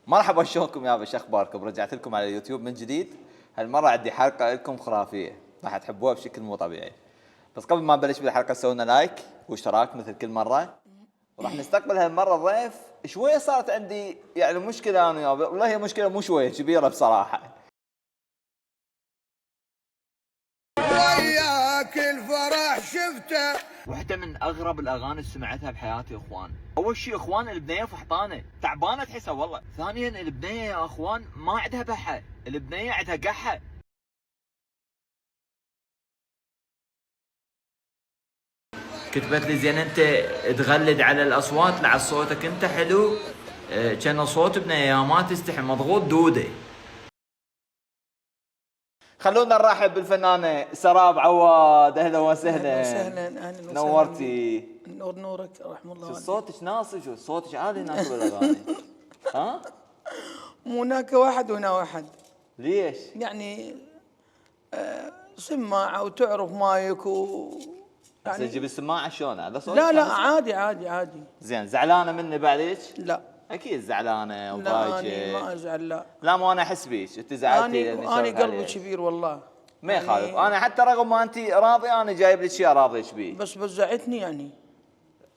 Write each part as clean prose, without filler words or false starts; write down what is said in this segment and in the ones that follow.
مرحبا، شلونكم يابا؟ شو اخباركم؟ رجعت لكم على اليوتيوب من جديد. هالمره عندي حلقه لكم خرافيه راح تحبوها بشكل مو طبيعي. بس قبل ما نبلش بالحلقه سووا لنا لايك واشتراك مثل كل مره. وراح نستقبل هالمره ضيف شويه صارت عندي يعني مشكله انا وياه، والله هي مشكله مو شويه كبيره بصراحه. وياك الفرح شفته. واحدة من أغرب الأغاني اللي سمعتها بحياتي يا إخوان. أول شيء إخوان البنية فحطانة تعبانة تحسها والله. ثانيا البنية يا إخوان ما عندها بحة، البنية عندها قحة. كتبت لي زين أنت تغلد على الأصوات لعل صوتك أنت حلو. كان صوت بنية ما تستحي مضغوط دودة. خلونا نرحب بالفنانة سراب عواد. اهلا وسهلا. اهلا وسهلا. اهلا وسهلا. نورتي. نورك رحم الله شو عليك. صوتك ناصي؟ شو صوتك عالي هناك بالاغاني؟ ها؟ مو هناك واحد وهنا واحد. ليش؟ يعني سماعة وتعرف مايك يعني تجيب السماعة شلون؟ هذا صوتك؟ لا عادي عادي عادي. زين زعلانة مني بعديك؟ لا اكيد زعلانة لا وضايجة. أنا ما ازعل. لا لا مو انا احس بيك، انت زعلتي أنا قلبي كبير والله. ما يخالف، انا حتى رغم ما انت راضي انا جايب لك شيء اراضيك بيه. بس بزعتني يعني.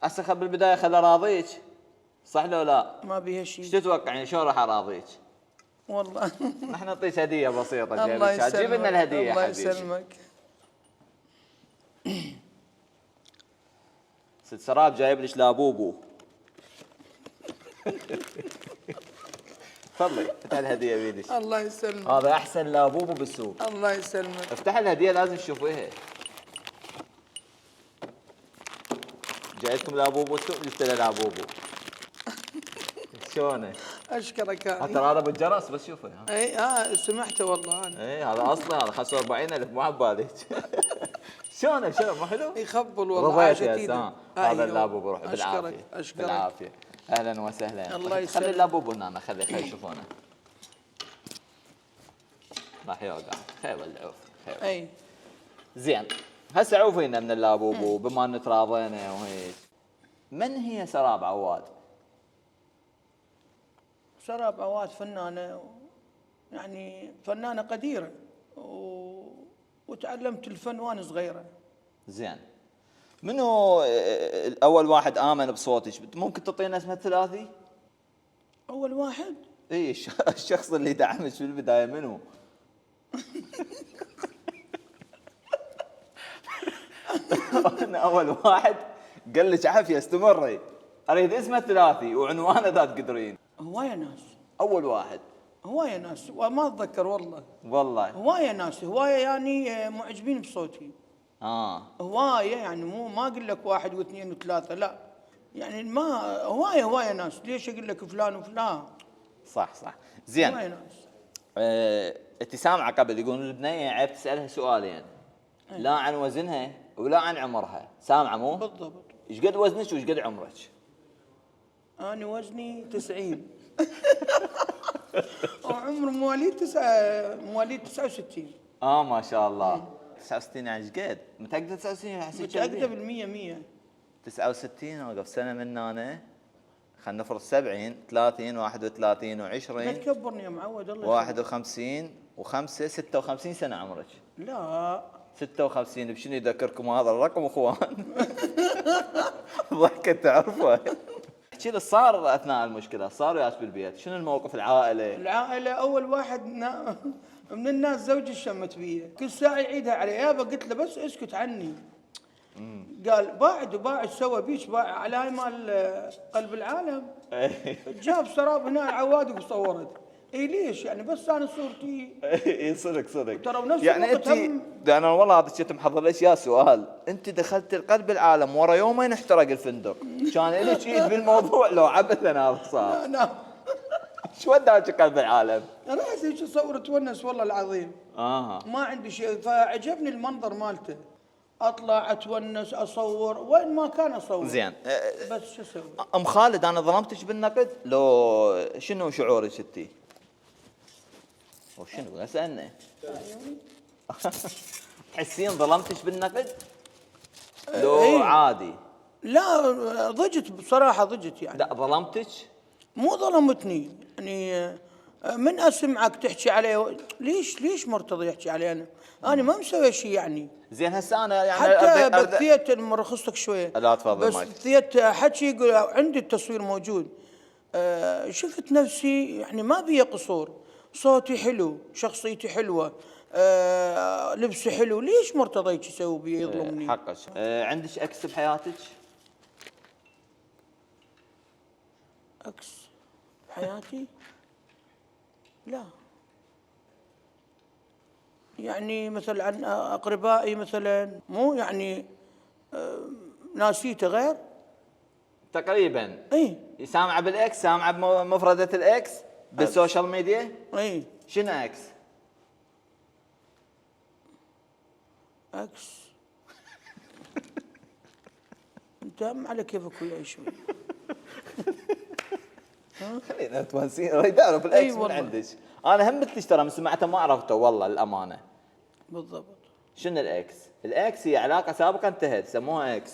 هسه بالبداية خلي اراضيك، صح لو لا؟ ما بيها ايش شيء تتوقع يعني شلون راح اراضيك؟ والله. نحن نعطيك هدية بسيطة. الله جايب جيب لنا الهدية. الله حبيبي يسلمك. ست سراب جايب لك لابوبو. تفضلي افتح الهدية بيدك. الله يسلمك. هذا احسن لابوبو بالسوق. الله يسلمك. افتح الهدية لازم تشوفيها. جايتكم لابوبو السوق جبت له لابوبو. شلونه؟ اشكرك. حتى هذا بالجرس بس شوفه. اي سمعته والله انا. اي هذا اصلي، هذا 45,000 مو عبالك. شلونه مو حلو؟ يخبل والله. رضيت يا سام. هذا اللابوبو روح بالعافيه. اشكرك. بالعافيه. اهلا وسهلا. الله يسلمك. خلي اللابوبو هنا، خلي يشوفونه. راح يوقع. خير العوف. خير. اي زين هسه عوفينا من اللابوبو بما ان تراضينا وهيك. من هي سراب عواد؟ سراب عواد فنانة، يعني فنانة قديرة وتعلمت الفن وانا صغيرة. زين منو اول واحد امن بصوتك؟ ممكن تعطينا اسمه الثلاثي؟ أول واحد اي الشخص اللي دعمك في البدايه منو؟ انا اول واحد قال لك عافيه استمري، اريد اسمه الثلاثي وعنوانه ذا تقدرين. هواية ناس. اول واحد هواية ناس وما أتذكر والله. والله. هواية ناس، هواية يعني معجبين بصوتي. هواية يعني مو ما أقول لك واحد واثنين وثلاثة، لا يعني ما هواية ناس. ليش أقول لك فلان وفلان؟ صح زين. هواية ناس. انت سامعه قبل يقولون البنيه عيب تسالها سؤالين، لا عن وزنها ولا عن عمرها، سامعه مو؟ بالضبط. ايش قد وزنك وايش قد عمرك؟ أنا وزني 90. وعمر مواليد 69. ما شاء الله. 69 يعني ايش قد؟ متأكدة 69؟ متأكدة بالمية 100. 69 اوقف سنة من انا، خلينا نفرض 70 30 31 و20. لا تكبرني يا معود الله. 51 و5 56 سنة عمرك. لا 56 بشنو يذكركم هذا الرقم اخوان؟ ضحكة تعرفه. احكي لي صار اثناء المشكلة، صار وياك بالبيت شنو الموقف؟ العائلة أول واحد من الناس زوجي شمت بيه، كل ساعة يعيدها علي. يابا قلت له بس اسكت عني. قال باعد سوى بيش باع على مال قلب العالم. جاب سراب هنا عواد وصورت. اي ليش يعني؟ بس انا صورتي. اي صدق ترى بنفس يعني الوقت انت انا والله هذا كنت محضر لك يا سؤال. انت دخلت قلب العالم ورا يومين احترق الفندق، كان لك ايد بالموضوع لو عبثا هذا صار؟ لا شو وداك قلب العالم؟ انا احس اصور تونس والله العظيم. ما عندي شيء، فعجبني المنظر مالته. اطلع اتونس اصور وين ما كان اصور. زين بس شو اسوي؟ ام خالد انا ظلمتك بالنقد لو شنو شعورك انت؟ وشنو اسالنا؟ تحسين ظلمتك بالنقد؟ لو إيه. عادي؟ لا ضجت بصراحه، ضجت يعني. لا ظلمتك؟ مو ظلمتني يعني. من اسمعك تحكي عليه ليش مرتضى يحكي علي انا ما مسوي شيء يعني. زين هسه انا يعني حتى بثيت مرخصتك شويه. لا تفضل بس مايك. بثيت حكي يقول عندي التصوير موجود. شفت نفسي يعني ما بي قصور، صوتي حلو، شخصيتي حلوه، لبسي حلو، ليش مرتضى يسوي بي يظلمني؟ حقك. عندك اكس بحياتك؟ عكس حياتي؟ لا. يعني مثلا عن اقربائي مثلا، مو يعني ناسيته غير. تقريبا. اي سامعه بالاكس، سامعه بمفردة الاكس بالسوشيال ميديا؟ اي شنو اكس؟ عكس. انت هم على كيفك وياي شوي. خلينا متونسين، اريد اعرف الاكس من والله. عندك. انا هم مثلك ترى من سمعته ما عرفته والله الامانه. بالضبط. شنو الاكس؟ الاكس هي علاقه سابقه انتهت سموها اكس.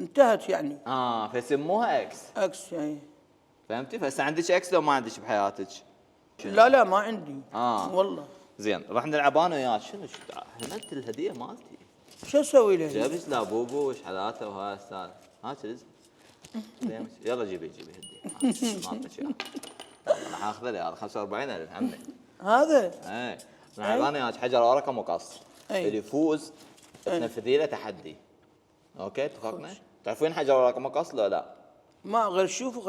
انتهت يعني. فيسموها اكس. عكس يعني. فهمتي؟ فهسه عندك اكس لو ما عندك بحياتك؟ لا ما عندي. والله. زين راح نلعب انا وياك. شنو هملت الهديه مالتي. شو اسوي له؟ جابت لابوبو وشحلاته وهاي السالفه. هات رزق. يلا جيبي هديه. مالتك اياها. انا حاخذه لي هذا 45,000 عمي. هذا. ايه نلعب انا وياك حجر ورقه مقص. أي. اللي يفوز تنفذي له تحدي. اوكي اتفقنا؟ تعرفين حجر ورقه مقص لو لا؟ ما غير شوف.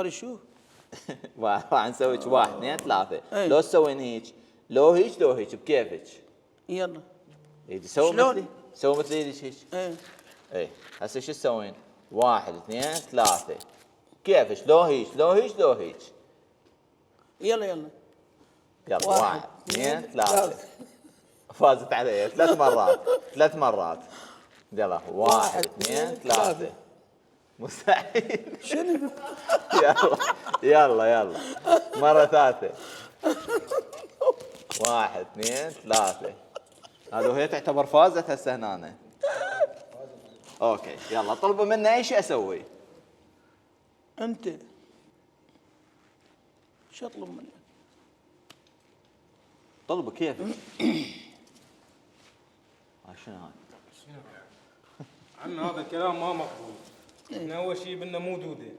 راح نسويك 1 2 3. أي. لو تسوين هيك لو هيك بكيفك. يلا. يجي سوي شلون؟ مثلي، سوي مثلي هيك. ايه. اي هسه شو تسوين؟ 1 2 3 كيفك. لو هيك. يلا. يلا 1 واحد، 2 اثنين، 3. فازت علي 3 مرات. يلا 1 2 3. مستحيل. شنو؟ يلا مرة ثالثة. 1 2 3. هذا وهي تعتبر فازت هسه هنا. اوكي يلا طلبوا منا اي شيء اسوي. انت شو اطلب منك؟ طلبوا كيفك. شنو هذا؟ عم هذا الكلام ما مقبول. احنا اول شيء بدنا مو دوده.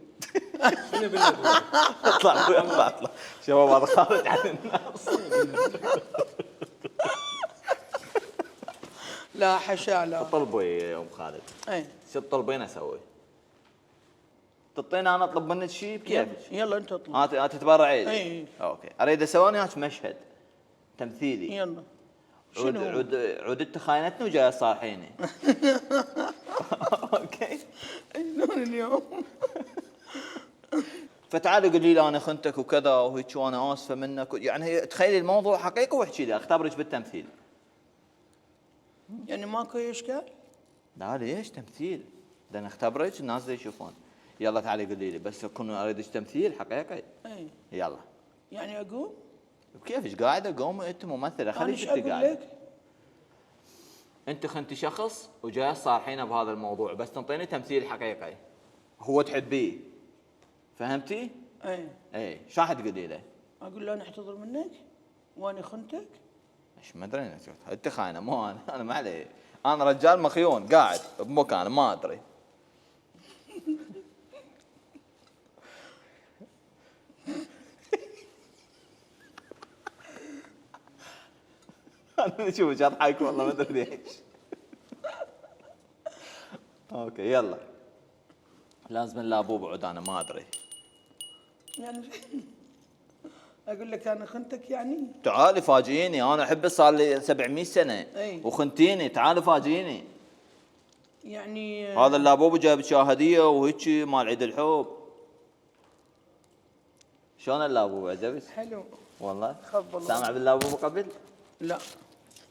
شنو بدنا دوده؟ اطلع شباب هذا خارج عن النص. لا حشا لا. طلبوا يا ام خالد. اي. شو تطلبين اسوي؟ تعطيني انا اطلب منك شيء بكيفك. يلا انت اطلب. انت تتبرعي لي. اي. اوكي اريد اسوي انا وياك مشهد تمثيلي. يلا. عودت خاينتني وجاي صالحيني. اوكي. شلون اليوم؟ فتعالي قولي لي انا خنتك وكذا وهيك وانا اسفه منك، يعني تخيلي الموضوع حقيقي واحكي لي اختبرك بالتمثيل. يعني ماكو اشكال؟ لا ليش تمثيل؟ بدنا نختبرك الناس دا يشوفون. يلا تعالي قولي لي بس اكون اريدك تمثيل حقيقي. اي. يلا. يعني اقوم؟ بكيفش قاعده قوم انت ممثله انا خليك ايش انت اقول قاعده. لك؟ انت خنتي شخص وجاي صارحينه بهذا الموضوع بس تنطيني تمثيل حقيقي هو تحبيه. فهمتي؟ اي. اي شو راح تقولي له؟ اقول له انا اعتذر منك واني خنتك. ايش ما ادري انت خاينه مو انا. انا ما علي. انا رجال مخيون قاعد بمكان ما ادري. انا اشوفك اضحك والله ما ادري ليش. اوكي يلا. لازم اللابوب عود انا ما ادري. يعني اقول لك انا خنتك يعني؟ تعالي فاجئيني انا احب صار لي 700 سنه. أي. وخنتيني تعالي فاجئيني. يعني هذا اللابوب جايب هديه وهيك مال عيد الحب. شلون اللابوب عجبك؟ حلو والله خف الله. سامع باللابوب قبل؟ لا.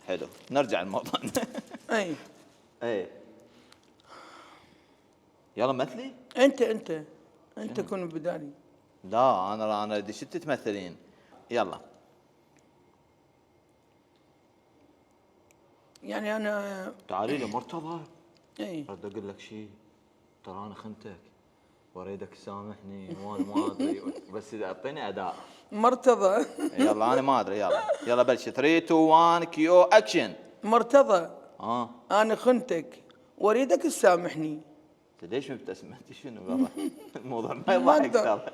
حلو نرجع لموضوعنا. اي. ايه يلا مثلي. انت كن بدالي. لا انا بدي شو تمثلين. يلا يعني انا تعالي لي مرتضى. اي. اريد اقول لك شيء. ترى انا خنتك. واريدك تسامحني وانا ما ادري بس اذا اعطيني اداء. مرتضى. يلا انا ما ادري يلا بلش 3 2 1 كيو اكشن. مرتضى اه انا خنتك واريدك تسامحني. ليش مبتسم انت شنو والله الموضوع ما ما يضحك أقدر. ترى.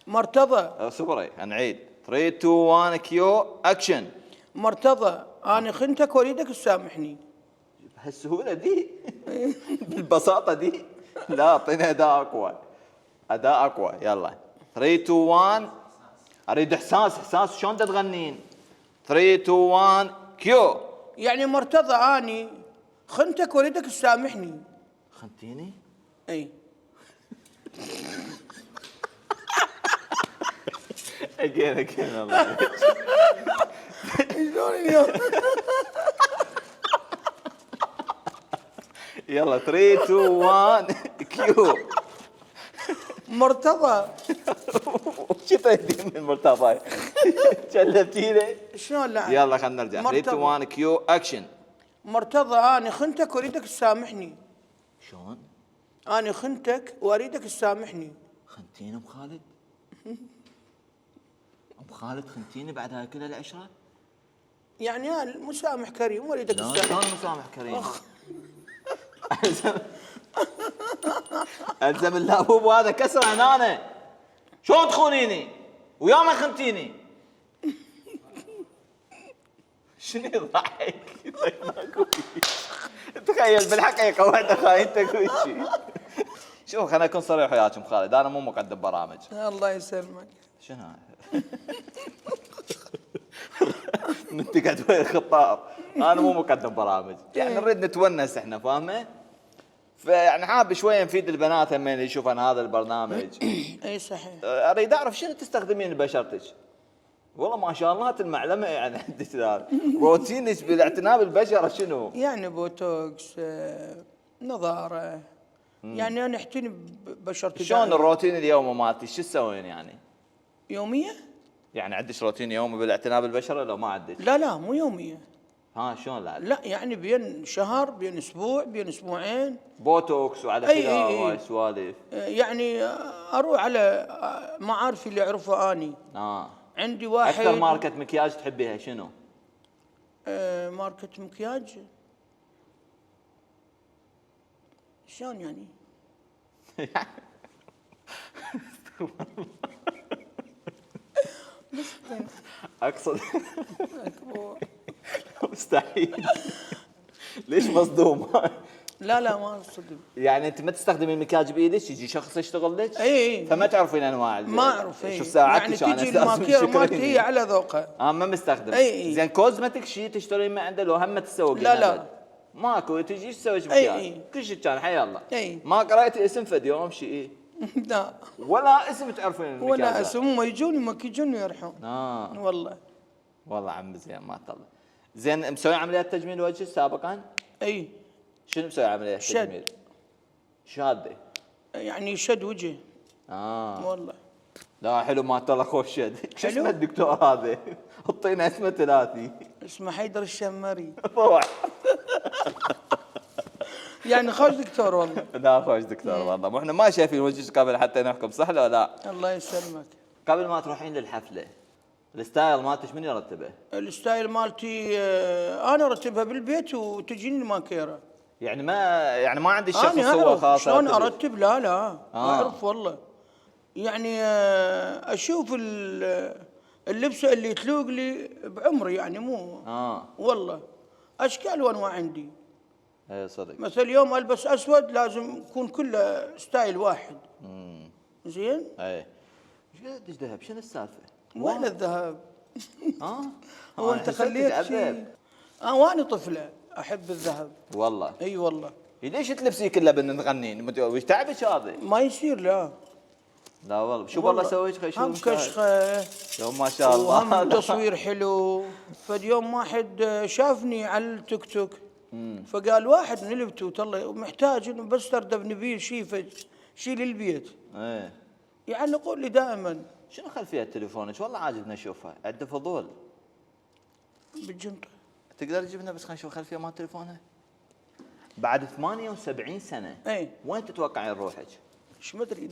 مرتضى صبري نعيد 3 2 1 كيو اكشن. مرتضى انا خنتك واريدك تسامحني. بهالسهوله دي بالبساطه دي لا اعطيني اداء اقوى اداء اقوى. يلا 3 2 1 اريد احساس شلون تغنين 3 2 1 كيو. يعني مرتضى اني خنتك واريدك تسامحني. خنتيني؟ اي اجين والله شلون اليوم؟ يلا 3 2 1 كيو. مرتضى وش تريدين من مرتضى؟ شلبتيني. شلون لا؟ يلا خلينا نرجع 3 2 1 كيو اكشن. مرتضى اني خنتك واريدك تسامحني. شلون؟ اني خنتك واريدك تسامحني. خنتيني ام خالد؟ ام خالد خنتيني بعد هاي كل العشره؟ يعني انا مسامح كريم واريدك لا تسامحني. شلون مسامح كريم؟ الزم اللابوب هذا كسر عنانه. شلون تخونيني؟ ويا ما خنتيني. شنو يضحك؟ ماكو شيء. تخيل بالحقيقه واحده خاينتك وشي. شوف خليني اكون صريح وياكم خالد انا مو مقدم برامج. الله يسلمك. شنو هذا؟ انت قاعد ويا خطاب انا مو مقدم برامج يعني نريد نتونس احنا فاهمه؟ فيعني حاب شويه نفيد البنات هم اللي يشوفون هذا البرنامج. اي صحيح. اريد اعرف شنو تستخدمين ببشرتك؟ والله ما شاء الله المعلمه يعني عندك هذا روتينك بالاعتناء بالبشره شنو؟ يعني بوتوكس نظاره. يعني انا احتني ببشرتي. شلون الروتين اليومي مالتي شو تسوين يعني؟ يوميه؟ يعني عندك روتين يومي بالاعتناء بالبشره لو ما عندك؟ لا مو يوميه. ها شلون لا؟ لا يعني بين شهر بين اسبوع بين اسبوعين. بوتوكس وعلى أي كذا أي. وهاي سوالف. يعني اروح على معارفي اللي اعرفها اني. عندي واحد. اكثر ماركه مكياج تحبيها شنو؟ ماركة مكياج. شلون يعني؟ اقصد مستحيل. ليش مصدوم؟ لا ما اصدق. يعني انت ما تستخدمين المكياج بايدك يجي شخص يشتغل لك؟ اي فما تعرفين انواع ما اعرف. شو ساعتك يعني تجي الماكير مالتي هي على ذوقها. ما مستخدم. اي زين كوزمتك شيء تشترين من عنده لو هم تسوقين؟ لا ماكو تجي ايش تسوي مكياج؟ كل شيء كان حي الله. ما قريتي اسم فد يوم شيء؟ لا ولا اسم تعرفين المكياج؟ ولا اسم. هم يجون يمكجون ويرحون. والله عم زين ما طلع. زين مسوي عمليات تجميل وجه سابقا؟ اي. شنو مسوي عمليات تجميل؟ شاده يعني شد وجه. والله لا حلو ما طلع خوش شد. شو اسمه الدكتور هذا؟ حطينا اسمه ثلاثي. اسمه حيدر الشمري. روح. يعني خوش دكتور والله. لا خوش دكتور والله. مو احنا ما شايفين وجهك قبل حتى نحكم صح ولا لا؟ الله يسلمك. قبل ما تروحين للحفله الستايل مالتك من يرتبه؟ الستايل مالتي انا ارتبها بالبيت وتجيني الماكيره. يعني ما عندي شخص أنا هو خاص. شلون ارتب؟ لا اعرف والله. يعني اشوف اللبسه اللي تلوق لي بعمري يعني مو. والله اشكال وانواع عندي. اي صدق. مثلا اليوم البس اسود لازم يكون كله ستايل واحد. زين؟ اي. ايش قاعد ذهب؟ شنو السالفه؟ وين الذهب؟ هو انت خليت شيء؟ وانا طفله احب الذهب. والله؟ اي والله. ليش تلبسي كله تغنين؟ وش تعبك هذا؟ ما يصير لا والله شو والله سويت هم كشخه يوم ما شاء الله. وهم تصوير حلو. فاليوم واحد شافني على التيك توك فقال واحد من البتوت الله محتاج انه بس تردب نبيل شيء للبيت. ايه يعني يقول لي دائما شنو خلفيه تليفونك؟ والله عاجبنا نشوفها عنده فضول. بالجنطه. تقدر تجيب لنا بس خلينا نشوف خلفيه مال تليفونها؟ بعد 78 سنه اي وين تتوقعين روحك؟ ايش ما ادري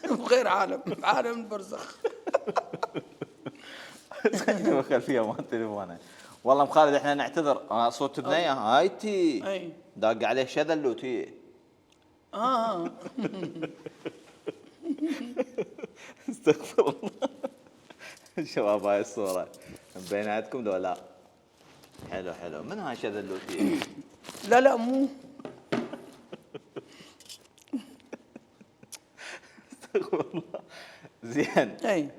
بغير عالم، عالم البرزخ. خلفيه مال تليفونه. والله ام خالد احنا نعتذر، صوت بنيه هايتي اي داق عليه شذلوتي. اه استغفر الله. شباب هاي الصوره مبيناتكم لو لا؟ حلو حلو. من هاي شذلوتي؟ لا لا مو استغفر الله. زين. اي.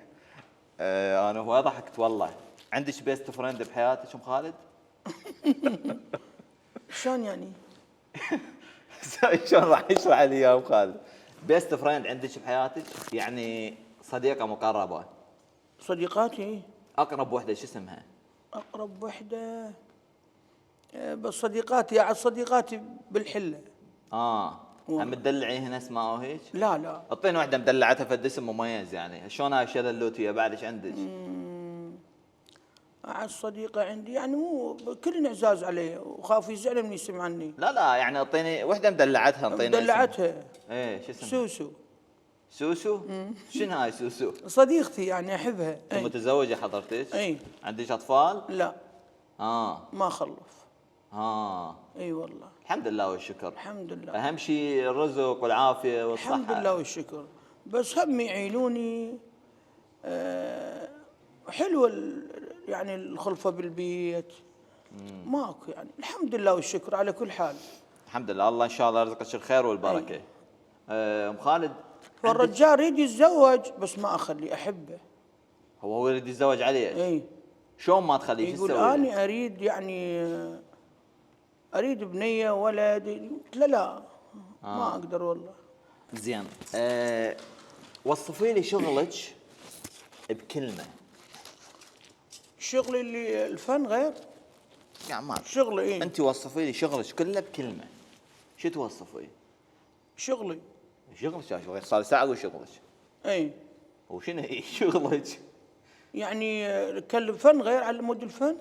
انا هو ضحكت والله. عندك بيست فريند بحياتك ام خالد؟ شلون يعني؟ شلون راح يشرح لي يا ام خالد؟ بيست فريند عندك بحياتك يعني صديقه مقربه، صديقاتي اقرب وحده شو اسمها؟ اقرب وحده بس صديقاتي يعني صديقاتي بالحله. هم تدلعي هنا اسماء وهيك؟ لا لا اعطينا وحده مدلعتها فد اسم مميز يعني، شلون هاي الشذلوتيه بعدش عندك؟ أعز صديقة عندي يعني مو كل اعزاز عليه وخاف يزعل من يسمع عني. لا لا يعني اعطيني وحده مدلعتها، اعطينا اسم. مدلعتها ايه شو اسمها؟ سوسو. سوسو؟ شنو هاي سوسو؟ صديقتي يعني احبها. أنت متزوجه حضرتك؟ اي. عندك اطفال؟ لا ما خلف. اي والله الحمد لله والشكر. الحمد لله. اهم شيء الرزق والعافيه والصحه. الحمد لله والشكر. بس هم يعينوني. حلوة يعني الخلفة بالبيت. ماكو يعني الحمد لله والشكر على كل حال. الحمد لله. الله ان شاء الله يرزقك الخير والبركه. ام خالد فالرجال يريد يتزوج بس ما اخليه احبه. هو يريد يتزوج عليك؟ اي. شلون ما تخليه؟ يقول اني اريد يعني اريد بنيه ولد. لا ما اقدر والله. زين. وصفي لي شغلك بكلمه. شغلي اللي الفن غير يعني ما شغلي. ايه انت وصفي لي شغلك كله بكلمه. شو توصفي؟ شغلي شغلك صار ساعه اقول شغلك. اي. وشنو هي شغلك؟ يعني كلم فن غير على مود الفن.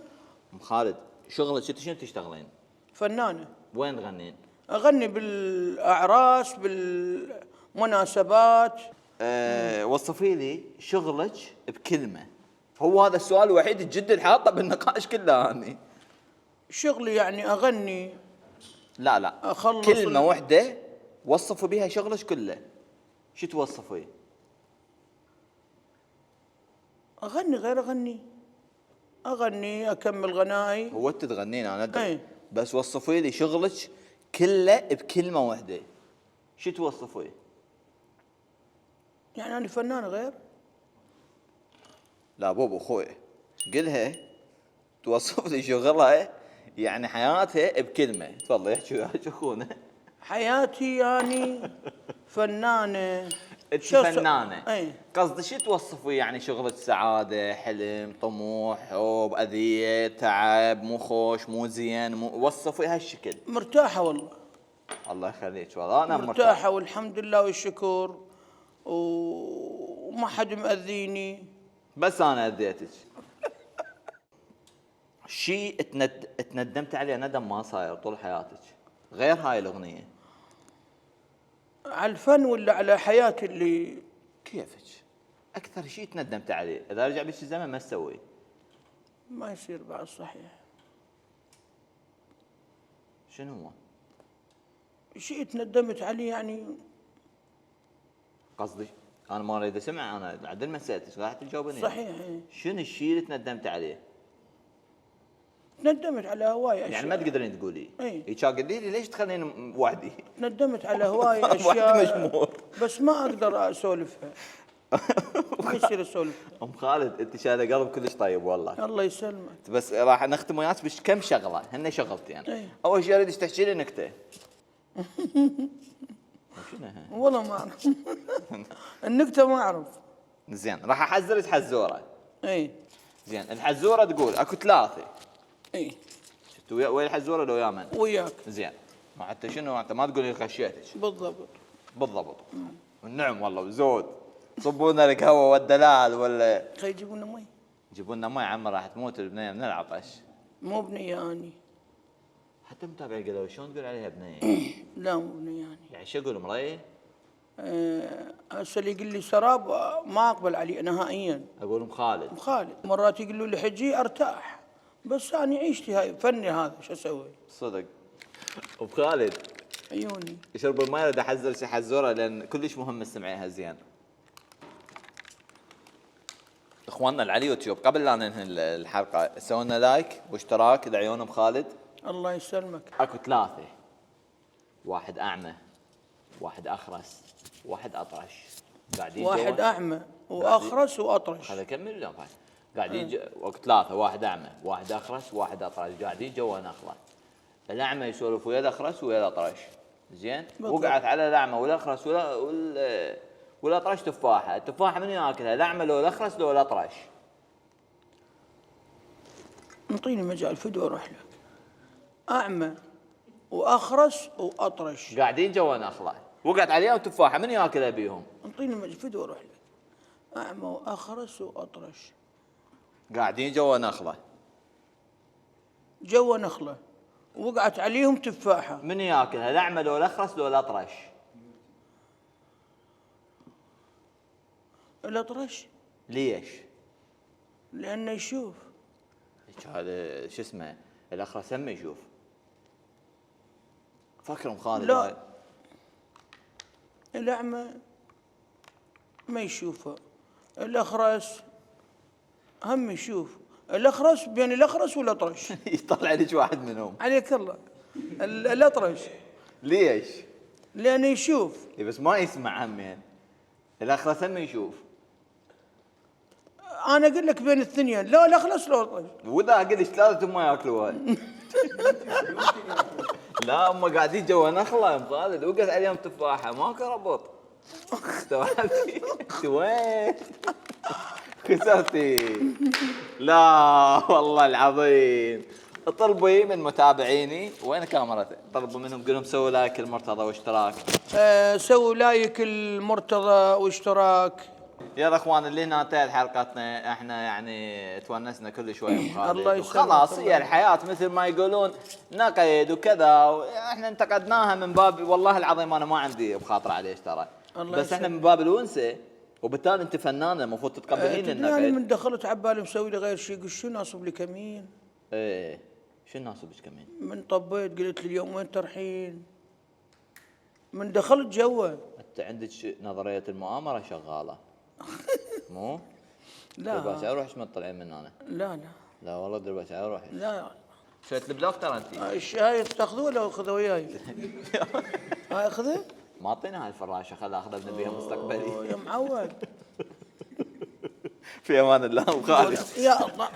ام خالد شغلك شنو تشتغلين؟ فنانه. وين تغنين؟ اغني بالاعراس بالمناسبات. وصفي لي شغلك بكلمه. هو هذا السؤال الوحيد الجد حاطه بالنقاش كله هاني. شغلي يعني اغني. لا اخلص كلمه واحده وصفوا بها شغلك كله. شو توصفي؟ اغني غير اغني اكمل غناي. هو انت تغنين انا ادري. اي. بس وصفي لي شغلك كله بكلمه واحده. شو توصفي؟ يعني انا فنان غير. لا بابا اخوي قلها توصف لي شغلها يعني حياتها بكلمه. تفضل احكي اخونا. حياتي يعني فنانه. انت فنانه. اي. قصدي شو توصفي يعني شغلك؟ سعاده، حلم، طموح، حب، اذيه، تعب، مو خوش، مو زين، وصفي هالشكل. مرتاحه والله. الله يخليك والله انا مرتاحه والحمد لله والشكر وما حد مأذيني. بس انا اذيتك. شيء تندمت عليه ندم ما صاير طول حياتك غير هاي الاغنيه؟ على الفن ولا على حياتي اللي كيفك؟ اكثر شيء تندمت عليه اذا رجع بك الزمن ما تسوي؟ ما يصير بعد صحيح. شنو هو؟ شيء تندمت عليه يعني. قصدي انا ما اريد اسمع، انا عدل ما سالتك راح تجاوبني. صحيح. إيه. شنو الشيء اللي تندمت عليه؟ ندمت على هواي اشياء. يعني ما تقدرين تقولي. اي. كان قلتي لي ليش تخليني وحدي؟ ندمت على هواي وحدي اشياء مشمور. بس ما اقدر اسولفها. ما يصير اسولفها. ام خالد انت شايله قلب كلش طيب والله. الله يسلمك. بس راح نختم وياك بش كم شغله هن شغلتين يعني. أي. اول شيء اريد تحكي لي نكته. شنو هي؟ والله ما اعرف. النكته ما اعرف. زين راح احزرك حزوره. اي. زين الحزوره تقول اكو ثلاثه. اي. شفت ويا الحزوره لو يا من؟ وياك. زين حتى شنو انت ما تقولي غشيتك. بالضبط. بالضبط. والنعم والله وزود. صبونا لك هوا والدلال ولا خي يجيبوا لنا مي. جيبوا لنا مي عمي راح تموت البنيه من العطش. مو بنيه اني. حتى متابع قالوا شلون تقول عليها بنيه؟ لا مو بنيه اني. يعني شو اقول مريه؟ هسه اللي يقول لي سراب ما اقبل عليه نهائيا. اقول ام خالد. ام خالد مرات يقولوا لي حجي ارتاح، بس انا عيشتي هاي فني هذا شو اسوي؟ صدق. ام خالد عيوني. يشرب الماي ولا احزر شي حزوره لان كلش مهم تسمعيها زين. اخواننا اللي على اليوتيوب قبل لا ننهي الحلقه سوينا لايك واشتراك لعيون ام خالد. الله يسلمك. اكو ثلاثه، واحد اعمى، واحد اخرس، واحد اطرش، قاعدين واحد جوا. اعمى واخرس واطرش. هذا كمل لا بعد. قاعدين وقت ثلاثه، واحد اعمى، واحد اخرس، واحد اطرش، قاعدين جوا نخله. الاعمى يسولف ويا الاخرس ويا الاطرش، زين؟ وقعت على الاعمى والاخرس والاطرش تفاحه، التفاحه من ياكلها؟ الاعمى لو الاخرس لو الاطرش؟ انطيني مجال فدوه اروح لك. اعمى واخرس واطرش قاعدين جوا نخله، وقعت عليهم تفاحه، من ياكلها بيهم؟ انطيني مجال فدوه اروح لك. اعمى واخرس واطرش قاعدين جوا نخله، جوا نخله وقعت عليهم تفاحه، من ياكلها؟ الاعمى لو الاخرس لو الاطرش؟ الاطرش. ليش؟ لانه يشوف. هذا شو اسمه؟ الاخرس هم يشوف. فكر ام خالد. لا. الاعمى ما يشوفه، الاخرس هم يشوف. الاخرس بين الاخرس والاطرش. يطلع لك واحد منهم. عليك الله. الاطرش. ليش؟ لانه يشوف. إيه بس ما يسمع همين. الاخرس هم يشوف. انا اقول لك بين الاثنين، لا الاخرس لا الاطرش. واذا قلت ثلاثه ما ياكلوها. لا هم قاعدين جوا نخله يا ام خالد، وقعت عليهم تفاحه، ماكو ربط. استوعبتي؟ انت وين؟ خسرتي. لا والله العظيم. طلبي من متابعيني، وين كاميرتي؟ طلبوا منهم قول لهم سووا لايك المرتضى واشتراك. سووا لايك المرتضى واشتراك. يلا اخوان اللي هنا انتهت حلقتنا، احنا يعني تونسنا كل شوي ام خالد. الله يسلمك. خلاص هي الحياه مثل ما يقولون نقد وكذا، احنا انتقدناها من باب والله العظيم انا ما عندي بخاطر عليه ترى، بس احنا من باب الونسه، وبالتالي انت فنانه المفروض تتقبلين انا النقد. من دخلت عبالي مسوي لي غير شيء، قلت شو ناصب لي كمين؟ ايه شو ناصبك كمين؟ من طبيت قلت لي اليوم وين ترحين؟ من دخلت جوا. انت عندك نظريه المؤامره شغاله. مو؟ لا درباسي اروح ايش ما تطلعين من هنا؟ لا لا لا والله درباسي اروح. لا. شوية البلوك ترى انت. الشاي تاخذوه ولا اخذه وياي؟ هاي اخذه؟ ما اعطينا هاي الفراشه، خلها اخذها بنبيها مستقبلي. يا معود. في امان الله ام خالد. يا الله.